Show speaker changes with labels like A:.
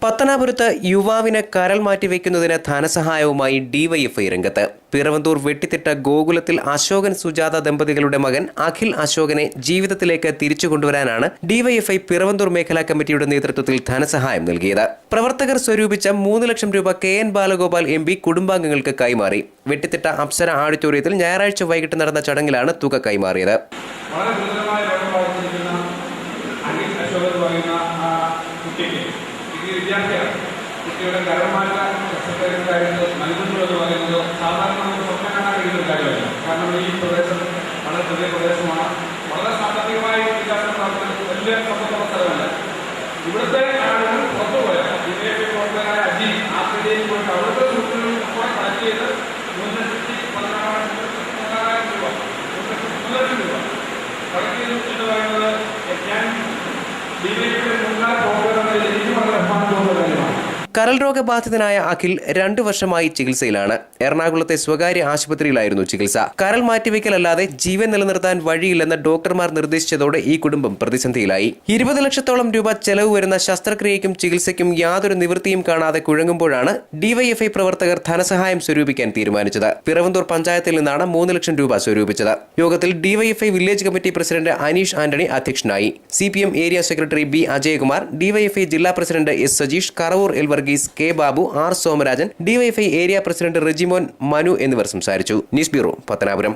A: പത്തനാപുരത്ത് യുവാവിന് കരൾ മാറ്റിവെക്കുന്നതിന് ധനസഹായവുമായി ഡിവൈഎഫ്ഐ രംഗത്ത്. പിറവന്തൂർ വെട്ടിത്തിട്ട ഗോകുലത്തിൽ അശോകൻ സുജാത ദമ്പതികളുടെ മകൻ അഖിൽ അശോകനെ ജീവിതത്തിലേക്ക് തിരിച്ചു കൊണ്ടുവരാനാണ് ഡിവൈഎഫ്ഐ പിറവന്തൂർ മേഖലാ കമ്മിറ്റിയുടെ നേതൃത്വത്തിൽ ധനസഹായം നൽകിയത്. പ്രവർത്തകർ സ്വരൂപിച്ച 3 ലക്ഷം രൂപ KN ബാലഗോപാൽ MP കുടുംബാംഗങ്ങൾക്ക് കൈമാറി. വെട്ടിത്തിട്ട അപ്സര ഓഡിറ്റോറിയത്തിൽ ഞായറാഴ്ച വൈകിട്ട് നടന്ന ചടങ്ങിലാണ് തുക കൈമാറിയത്.
B: കുട്ടിയുടെ കരമാറ്റ സെക്രട്ടറിയായിട്ട് നൽകുന്നു എന്ന് പറയുന്നത് സാധാരണ നമുക്ക് സ്വപ്നം കാണാൻ കഴിയുന്ന ഒരു കാര്യമല്ല. കാരണം ഈ പ്രദേശം വളരെ ചെറിയ പ്രദേശമാണ്, വളരെ സാമ്പത്തികമായി വികാസം നടത്തുന്ന വലിയ സമ്പത്തുള്ള സ്ഥലമല്ല. ഇവിടുത്തെ ആളുകൾ പുറത്തുപോയ BJP പ്രവർത്തകരായ അജി ആർട്ടിയിൽ പോയിട്ട് അവിടുത്തെ സുഹൃത്തുക്കളിൽ കളക്ട് ചെയ്ത് 3,16,000 രൂപ കളക്ട് ചെയ്തു എന്ന് പറയുന്നത് ഞാൻ BJPയുടെ മുൻകാല പ്രവർത്തകരുടെ എനിക്ക് വളരെ അഭിമാനം തോന്നുന്ന കാര്യമാണ്.
A: കരൾ രോഗബാധിതനായ അഖിൽ 2 വർഷമായി ചികിത്സയിലാണ്. എറണാകുളത്തെ സ്വകാര്യ ആശുപത്രിയിലായിരുന്നു ചികിത്സ. കരൾ മാറ്റിവെക്കലല്ലാതെ ജീവൻ നിലനിർത്താൻ വഴിയില്ലെന്ന് ഡോക്ടർമാർ നിർദ്ദേശിച്ചതോടെ ഈ കുടുംബം പ്രതിസന്ധിയിലായി. 20 ലക്ഷത്തോളം രൂപ ചെലവ് വരുന്ന ശസ്ത്രക്രിയയ്ക്കും ചികിത്സയ്ക്കും യാതൊരു നിവൃത്തിയും കാണാതെ കുഴങ്ങുമ്പോഴാണ് ഡിവൈഎഫ്ഐ പ്രവർത്തകർ ധനസഹായം സ്വരൂപിക്കാൻ തീരുമാനിച്ചത്. പിറവന്തൂർ പഞ്ചായത്തിൽ നിന്നാണ് 3 ലക്ഷം രൂപ സ്വരൂപിച്ചത്. യോഗത്തിൽ DYFI village committee president Aneesh Antony അധ്യക്ഷനായി. CPM area secretary B Ajayakumar, DYFI ജില്ലാ president S Sajeesh, Karavoor എൽവർഗീസ്, K Babu, R Somarajan, DYFI area president Rejimon, Manu എന്നിവർ സംസാരിച്ചു. News bureau, Pathanapuram.